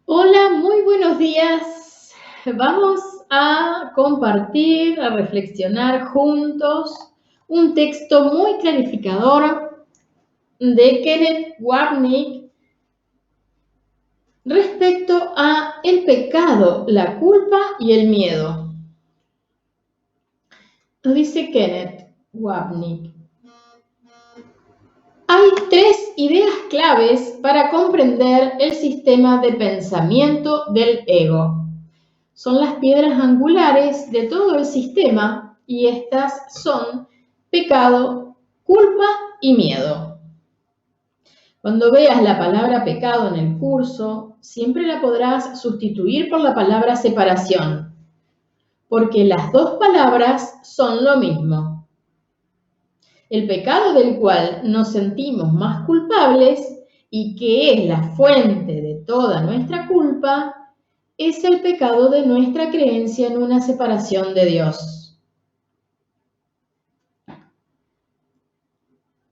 Hola, muy buenos días. Vamos a compartir, a reflexionar juntos un texto muy clarificador de Kenneth Wapnick respecto a el pecado, la culpa y el miedo. Nos dice Kenneth Wapnick: hay tres ideas claves para comprender el sistema de pensamiento del ego. Son las piedras angulares de todo el sistema y estas son pecado, culpa y miedo. Cuando veas la palabra pecado en el curso, siempre la podrás sustituir por la palabra separación, porque las dos palabras son lo mismo. El pecado del cual nos sentimos más culpables y que es la fuente de toda nuestra culpa es el pecado de nuestra creencia en una separación de Dios.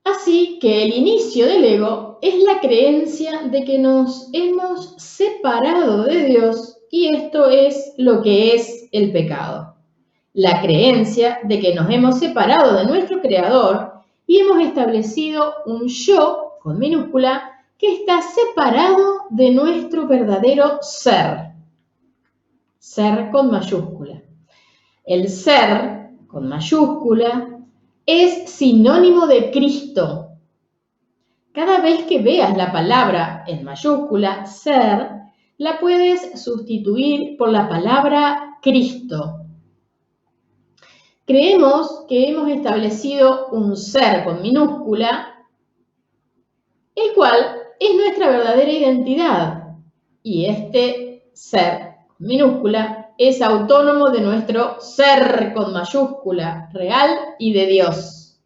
Así que el inicio del ego es la creencia de que nos hemos separado de Dios y esto es lo que es el pecado. La creencia de que nos hemos separado de nuestro Creador y hemos establecido un yo, con minúscula, que está separado de nuestro verdadero ser. Ser con mayúscula. El ser, con mayúscula, es sinónimo de Cristo. Cada vez que veas la palabra en mayúscula, ser, la puedes sustituir por la palabra Cristo. Creemos que hemos establecido un ser con minúscula, el cual es nuestra verdadera identidad. Y este ser con minúscula es autónomo de nuestro ser con mayúscula, real y de Dios.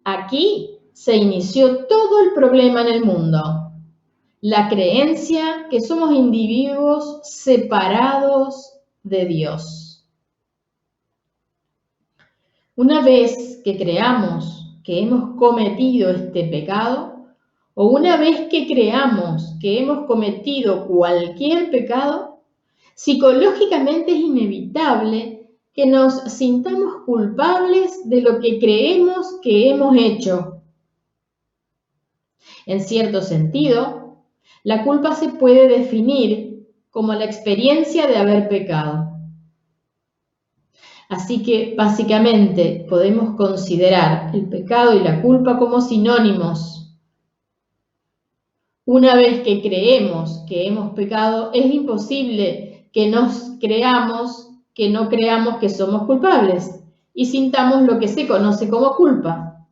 Aquí se inició todo el problema en el mundo. La creencia que somos individuos separados de Dios. Una vez que creamos que hemos cometido este pecado, o una vez que creamos que hemos cometido cualquier pecado, psicológicamente es inevitable que nos sintamos culpables de lo que creemos que hemos hecho. En cierto sentido, la culpa se puede definir como la experiencia de haber pecado. Así que, básicamente, podemos considerar el pecado y la culpa como sinónimos. Una vez que creemos que hemos pecado, es imposible que no creamos que somos culpables y sintamos lo que se conoce como culpa.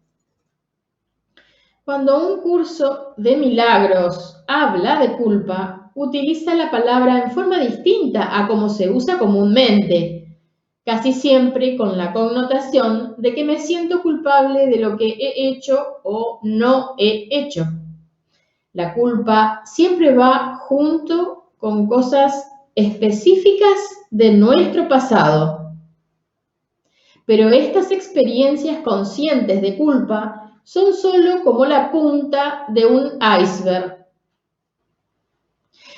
Cuando un curso de milagros habla de culpa, utiliza la palabra en forma distinta a como se usa comúnmente, casi siempre con la connotación de que me siento culpable de lo que he hecho o no he hecho. La culpa siempre va junto con cosas específicas de nuestro pasado. Pero estas experiencias conscientes de culpa son solo como la punta de un iceberg.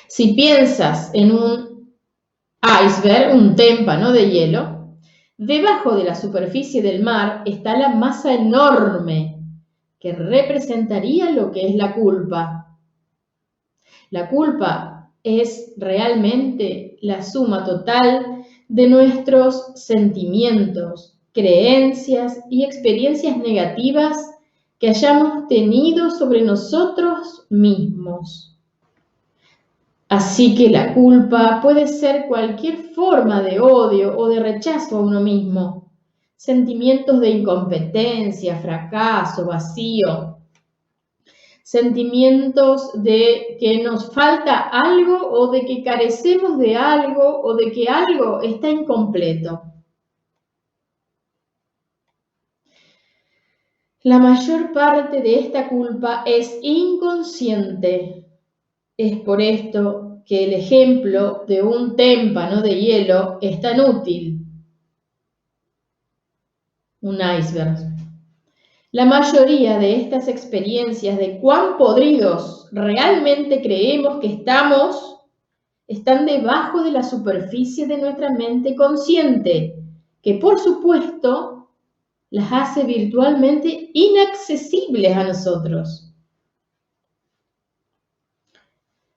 Si piensas en un iceberg, un témpano de hielo, debajo de la superficie del mar está la masa enorme que representaría lo que es la culpa. La culpa es realmente la suma total de nuestros sentimientos, creencias y experiencias negativas que hayamos tenido sobre nosotros mismos. Así que la culpa puede ser cualquier forma de odio o de rechazo a uno mismo, sentimientos de incompetencia, fracaso, vacío, sentimientos de que nos falta algo o de que carecemos de algo o de que algo está incompleto. La mayor parte de esta culpa es inconsciente. Es por esto que el ejemplo de un témpano de hielo es tan útil. Un iceberg. La mayoría de estas experiencias de cuán podridos realmente creemos que están debajo de la superficie de nuestra mente consciente, que por supuesto las hace virtualmente inaccesibles a nosotros.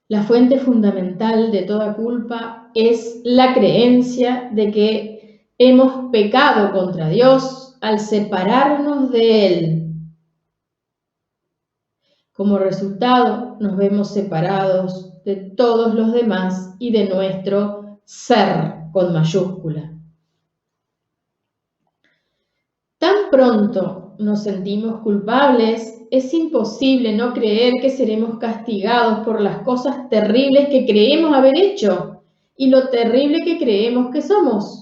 La fuente fundamental de toda culpa es la creencia de que hemos pecado contra Dios al separarnos de Él. Como resultado, nos vemos separados de todos los demás y de nuestro ser con mayúscula. Tan pronto nos sentimos culpables, es imposible no creer que seremos castigados por las cosas terribles que creemos haber hecho y lo terrible que creemos que somos.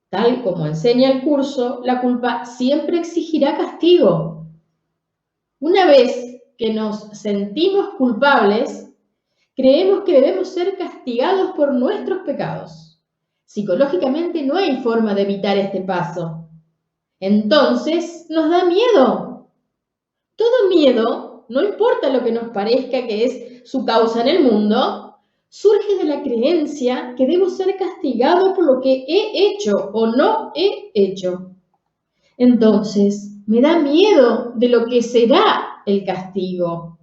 Tal como enseña el curso, la culpa siempre exigirá castigo. Una vez que nos sentimos culpables, creemos que debemos ser castigados por nuestros pecados. Psicológicamente no hay forma de evitar este paso. Entonces nos da miedo. Todo miedo, no importa lo que nos parezca que es su causa en el mundo, surge de la creencia que debo ser castigado por lo que he hecho o no he hecho. Entonces me da miedo de lo que será el castigo.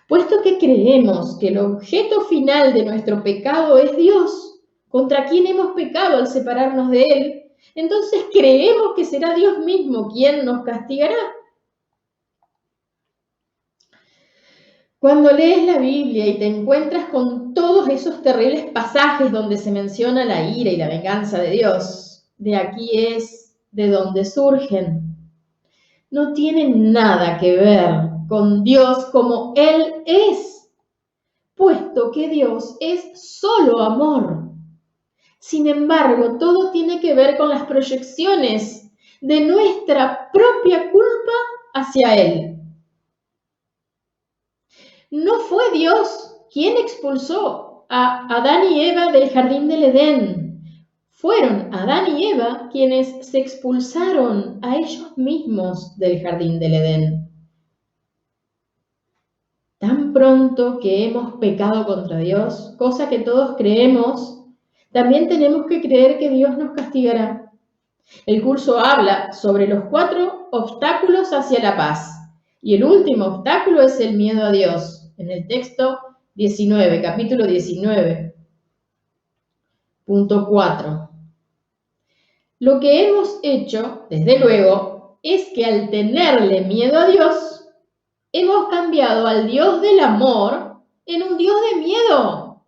Puesto que creemos que el objeto final de nuestro pecado es Dios, contra quien hemos pecado al separarnos de Él, entonces creemos que será Dios mismo quien nos castigará. Cuando lees la Biblia y te encuentras con todos esos terribles pasajes donde se menciona la ira y la venganza de Dios, de aquí es de donde surgen. No tienen nada que ver con Dios como Él es, puesto que Dios es solo amor. Sin embargo, todo tiene que ver con las proyecciones de nuestra propia culpa hacia Él. No fue Dios quien expulsó a Adán y Eva del jardín del Edén. Fueron Adán y Eva quienes se expulsaron a ellos mismos del jardín del Edén. Tan pronto que hemos pecado contra Dios, cosa que todos creemos, también tenemos que creer que Dios nos castigará. El curso habla sobre los 4 obstáculos hacia la paz. Y el último obstáculo es el miedo a Dios. En el texto 19, capítulo 19, punto 4. Lo que hemos hecho, desde luego, es que al tenerle miedo a Dios, hemos cambiado al Dios del amor en un Dios de miedo.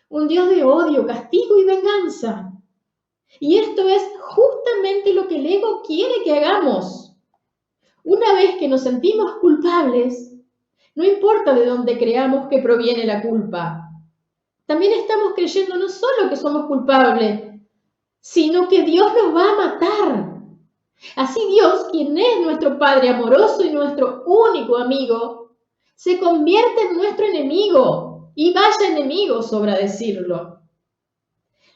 Un Dios de odio, castigo y venganza. Y esto es justamente lo que el ego quiere que hagamos. Una vez que nos sentimos culpables, no importa de dónde creamos que proviene la culpa, también estamos creyendo no solo que somos culpables, sino que Dios nos va a matar. Así Dios, quien es nuestro Padre amoroso y nuestro único amigo, se convierte en nuestro enemigo. Y vaya enemigo, sobra decirlo.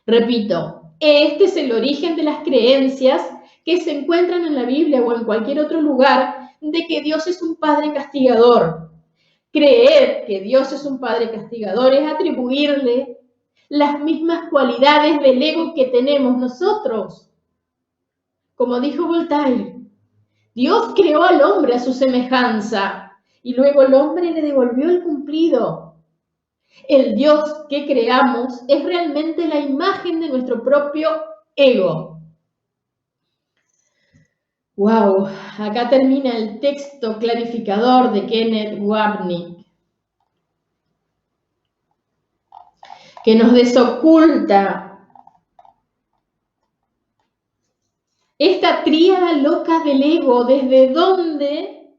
Repito, este es el origen de las creencias que se encuentran en la Biblia o en cualquier otro lugar de que Dios es un Padre castigador. Creer que Dios es un Padre castigador es atribuirle las mismas cualidades del ego que tenemos nosotros. Como dijo Voltaire, Dios creó al hombre a su semejanza y luego el hombre le devolvió el cumplido. El Dios que creamos es realmente la imagen de nuestro propio ego. Wow, acá termina el texto clarificador de Kenneth Wapnick, que nos desoculta esta tríada loca del ego, desde donde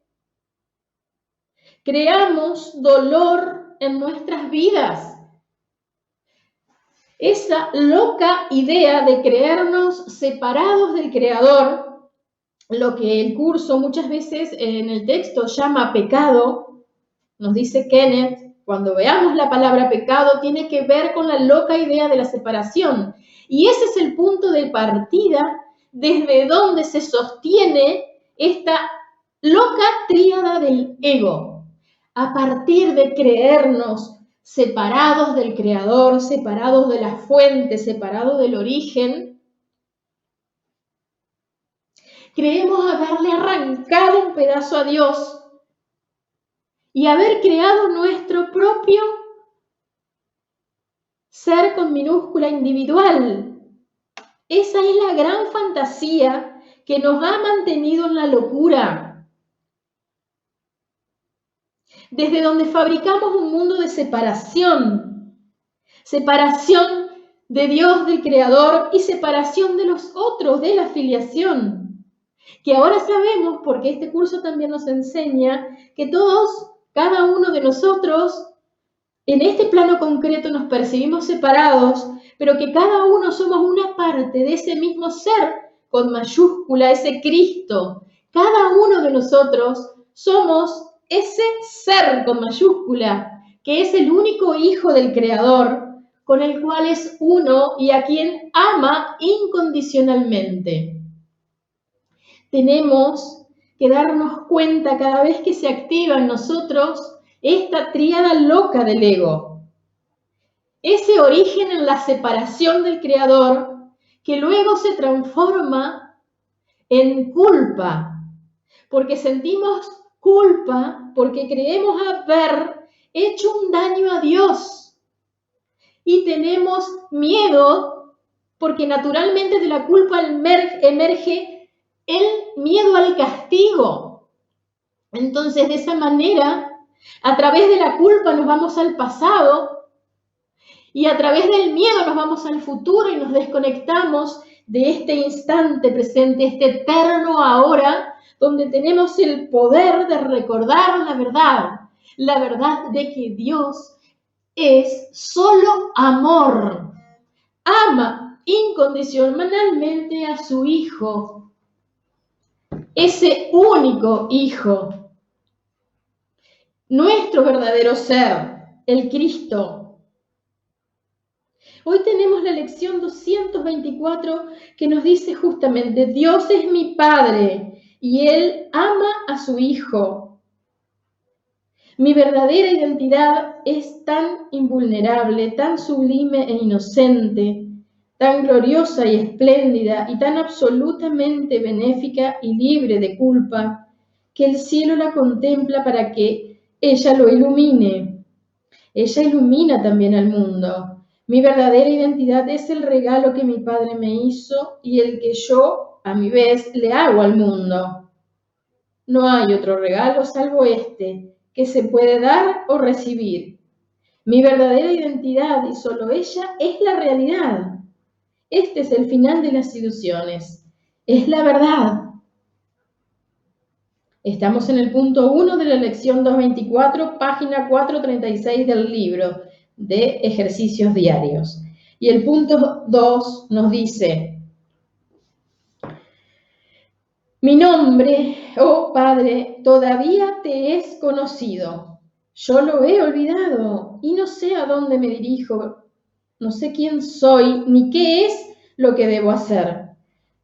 creamos dolor en nuestras vidas. Esa loca idea de creernos separados del Creador, lo que el curso muchas veces en el texto llama pecado, nos dice Kenneth, cuando veamos la palabra pecado, tiene que ver con la loca idea de la separación. Y ese es el punto de partida desde donde se sostiene esta loca tríada del ego, a partir de creernos separados del Creador, separados de la fuente, separados del origen, creemos haberle arrancado un pedazo a Dios y haber creado nuestro propio ser con minúscula individual. Esa es la gran fantasía que nos ha mantenido en la locura. Desde donde fabricamos un mundo de separación. Separación de Dios, del Creador, y separación de los otros, de la filiación. Que ahora sabemos, porque este curso también nos enseña, que todos, cada uno de nosotros, en este plano concreto nos percibimos separados, pero que cada uno somos una parte de ese mismo ser, con mayúscula, ese Cristo. Cada uno de nosotros somos ese ser con mayúscula, que es el único hijo del Creador, con el cual es uno y a quien ama incondicionalmente. Tenemos que darnos cuenta cada vez que se activa en nosotros esta tríada loca del ego. Ese origen en la separación del Creador que luego se transforma en culpa, porque sentimos culpa, porque creemos haber hecho un daño a Dios. Y tenemos miedo, porque naturalmente de la culpa emerge el miedo al castigo. Entonces, de esa manera, a través de la culpa nos vamos al pasado y a través del miedo nos vamos al futuro y nos desconectamos de este instante presente, este eterno ahora, donde tenemos el poder de recordar la verdad de que Dios es solo amor. Ama incondicionalmente a su Hijo, ese único Hijo, nuestro verdadero ser, el Cristo. Hoy tenemos la lección 224 que nos dice justamente, Dios es mi Padre y Él ama a su Hijo. Mi verdadera identidad es tan invulnerable, tan sublime e inocente, tan gloriosa y espléndida y tan absolutamente benéfica y libre de culpa, que el cielo la contempla para que ella lo ilumine. Ella ilumina también al mundo. Mi verdadera identidad es el regalo que mi Padre me hizo y el que yo, a mi vez, le hago al mundo. No hay otro regalo salvo este, que se puede dar o recibir. Mi verdadera identidad, y solo ella, es la realidad. Este es el final de las ilusiones. Es la verdad. Estamos en el punto 1 de la lección 224, página 436 del libro de ejercicios diarios. Y el punto 2 nos dice, mi nombre, oh Padre, todavía te es conocido. Yo lo he olvidado y no sé a dónde me dirijo, no sé quién soy ni qué es lo que debo hacer.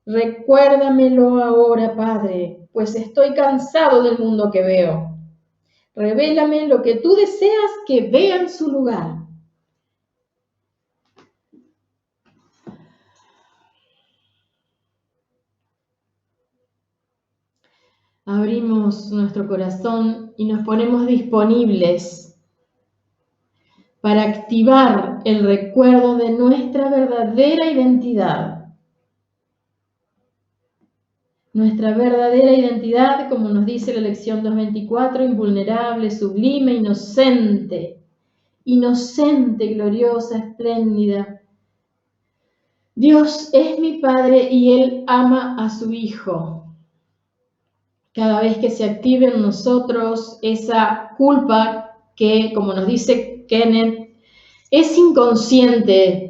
Recuérdamelo ahora, Padre, pues estoy cansado del mundo que veo. Revélame lo que tú deseas que vea en su lugar. Abrimos nuestro corazón y nos ponemos disponibles para activar el recuerdo de nuestra verdadera identidad. Nuestra verdadera identidad, como nos dice la lección 224, invulnerable, sublime, inocente, gloriosa, espléndida. Dios es mi Padre y Él ama a su Hijo. Cada vez que se active en nosotros esa culpa que, como nos dice Kenneth, es inconsciente.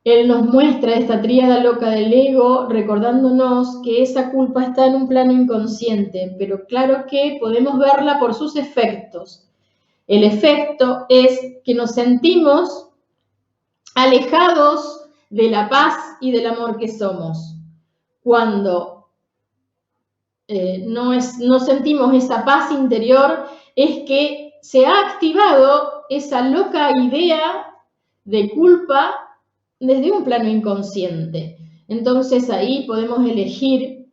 Él nos muestra esta tríada loca del ego, recordándonos que esa culpa está en un plano inconsciente, pero claro que podemos verla por sus efectos. El efecto es que nos sentimos alejados de la paz y del amor que somos. Cuando no sentimos esa paz interior, es que se ha activado esa loca idea de culpa desde un plano inconsciente. Entonces ahí podemos elegir,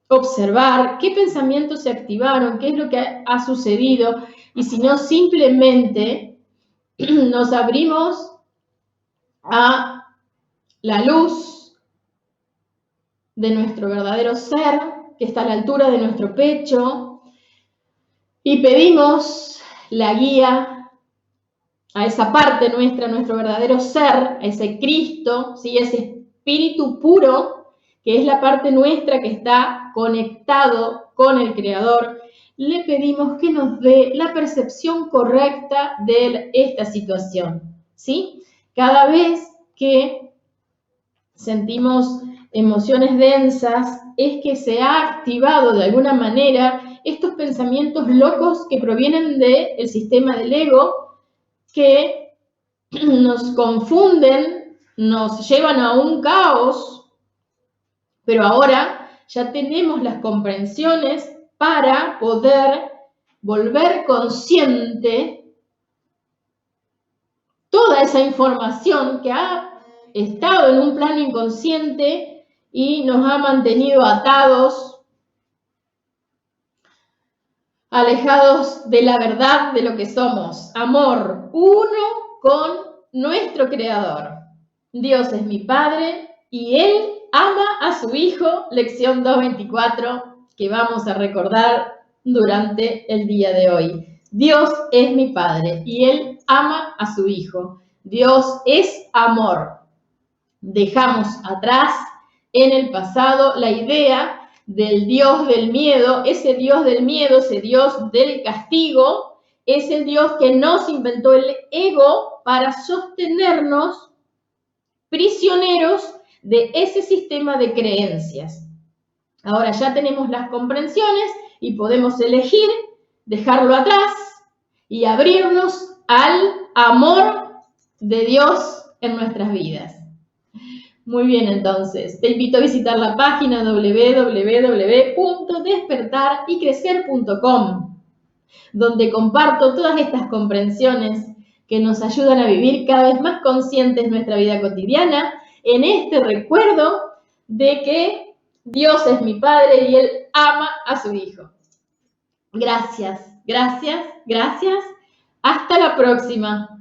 observar qué pensamientos se activaron, qué es lo que ha sucedido, y si no, simplemente nos abrimos a la luz de nuestro verdadero ser, que está a la altura de nuestro pecho, y pedimos la guía a esa parte nuestra, nuestro verdadero ser, a ese Cristo, ¿sí? Ese espíritu puro, que es la parte nuestra que está conectado con el Creador. Le pedimos que nos dé la percepción correcta de esta situación, ¿sí? Cada vez que sentimos emociones densas, es que se ha activado de alguna manera estos pensamientos locos que provienen del sistema del ego, que nos confunden, nos llevan a un caos, pero ahora ya tenemos las comprensiones para poder volver consciente toda esa información que ha estado en un plano inconsciente y nos ha mantenido atados, alejados de la verdad de lo que somos. Amor, uno con nuestro Creador. Dios es mi Padre y Él ama a su Hijo. Lección 224 que vamos a recordar durante el día de hoy. Dios es mi Padre y Él ama a su Hijo. Dios es amor. Dejamos atrás en el pasado la idea del Dios del miedo, ese Dios del miedo, ese Dios del castigo, es el Dios que nos inventó el ego para sostenernos prisioneros de ese sistema de creencias. Ahora ya tenemos las comprensiones y podemos elegir dejarlo atrás y abrirnos al amor de Dios en nuestras vidas. Muy bien, entonces, te invito a visitar la página www.despertarycrecer.com, donde comparto todas estas comprensiones que nos ayudan a vivir cada vez más conscientes nuestra vida cotidiana, en este recuerdo de que Dios es mi Padre y Él ama a su Hijo. Gracias, gracias, gracias. Hasta la próxima.